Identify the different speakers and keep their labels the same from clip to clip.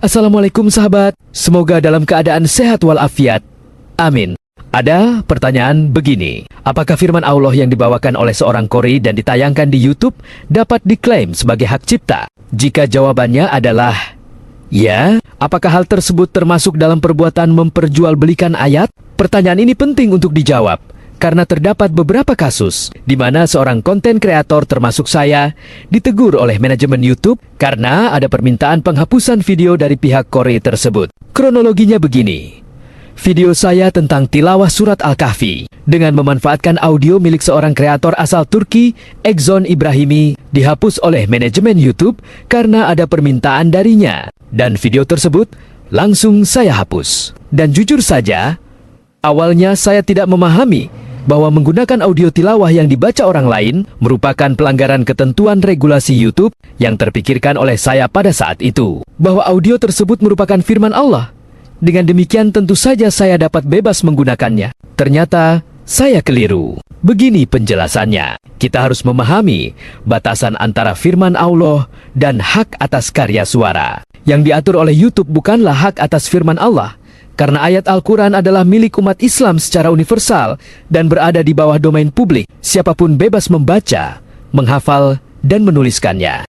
Speaker 1: Assalamualaikum sahabat, semoga dalam keadaan sehat walafiat. Amin. Ada pertanyaan begini, apakah firman Allah yang dibawakan oleh seorang qori dan ditayangkan di YouTube dapat diklaim sebagai hak cipta? Jika jawabannya adalah ya, apakah hal tersebut termasuk dalam perbuatan memperjualbelikan ayat? Pertanyaan ini penting untuk dijawab, karena terdapat beberapa kasus di mana seorang konten kreator termasuk saya ditegur oleh manajemen YouTube karena ada permintaan penghapusan video dari pihak qori tersebut. Kronologinya begini. Video saya tentang tilawah surat Al-Kahfi dengan memanfaatkan audio milik seorang kreator asal Turki, Egzon Ibrahimi, dihapus oleh manajemen YouTube karena ada permintaan darinya. Dan video tersebut langsung saya hapus. Dan jujur saja, awalnya saya tidak memahami bahwa menggunakan audio tilawah yang dibaca orang lain merupakan pelanggaran ketentuan regulasi YouTube yang terpikirkan oleh saya pada saat itu, bahwa audio tersebut merupakan firman Allah. Dengan demikian tentu saja saya dapat bebas menggunakannya. Ternyata saya keliru. Begini penjelasannya. Kita harus memahami batasan antara firman Allah dan hak atas karya suara. Yang diatur oleh YouTube bukanlah hak atas firman Allah, karena ayat Al-Quran adalah milik umat Islam secara universal dan berada di bawah domain publik. Siapapun bebas membaca, menghafal, dan menuliskannya.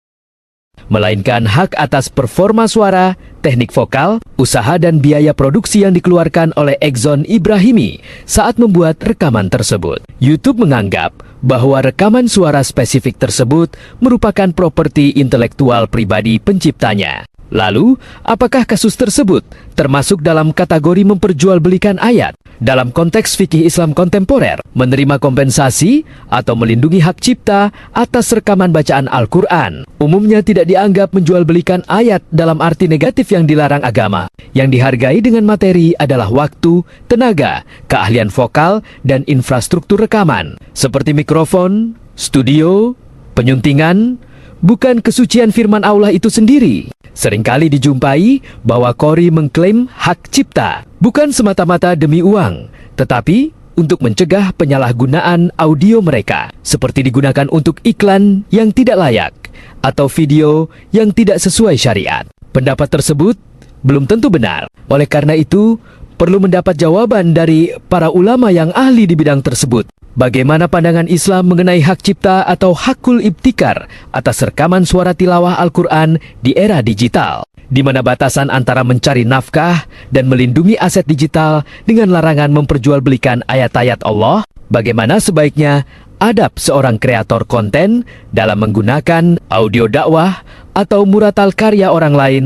Speaker 1: Melainkan hak atas performa suara, teknik vokal, usaha dan biaya produksi yang dikeluarkan oleh Egzon Ibrahimi saat membuat rekaman tersebut. YouTube menganggap bahwa rekaman suara spesifik tersebut merupakan properti intelektual pribadi penciptanya. Lalu, apakah kasus tersebut termasuk dalam kategori memperjualbelikan ayat? Dalam konteks fikih Islam kontemporer, menerima kompensasi atau melindungi hak cipta atas rekaman bacaan Al-Quran umumnya tidak dianggap menjualbelikan ayat dalam arti negatif yang dilarang agama. Yang dihargai dengan materi adalah waktu, tenaga, keahlian vokal, dan infrastruktur rekaman, seperti mikrofon, studio, penyuntingan, bukan kesucian firman Allah itu sendiri. Seringkali dijumpai bahwa qori mengklaim hak cipta bukan semata-mata demi uang, tetapi untuk mencegah penyalahgunaan audio mereka, seperti digunakan untuk iklan yang tidak layak atau video yang tidak sesuai syariat. Pendapat tersebut belum tentu benar. Oleh karena itu, perlu mendapat jawaban dari para ulama yang ahli di bidang tersebut. Bagaimana pandangan Islam mengenai hak cipta atau hakul ibtikar atas rekaman suara tilawah Al-Quran di era digital, di mana batasan antara mencari nafkah dan melindungi aset digital dengan larangan memperjualbelikan ayat-ayat Allah? Bagaimana sebaiknya adab seorang kreator konten dalam menggunakan audio dakwah atau muratal karya orang lain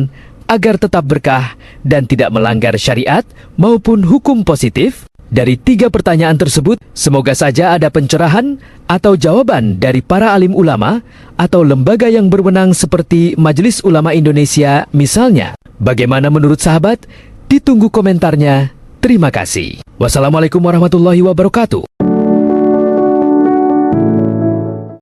Speaker 1: agar tetap berkah dan tidak melanggar syariat maupun hukum positif? Dari 3 pertanyaan tersebut, semoga saja ada pencerahan atau jawaban dari para alim ulama atau lembaga yang berwenang seperti Majelis Ulama Indonesia misalnya. Bagaimana menurut sahabat? Ditunggu komentarnya. Terima kasih. Wassalamualaikum warahmatullahi wabarakatuh.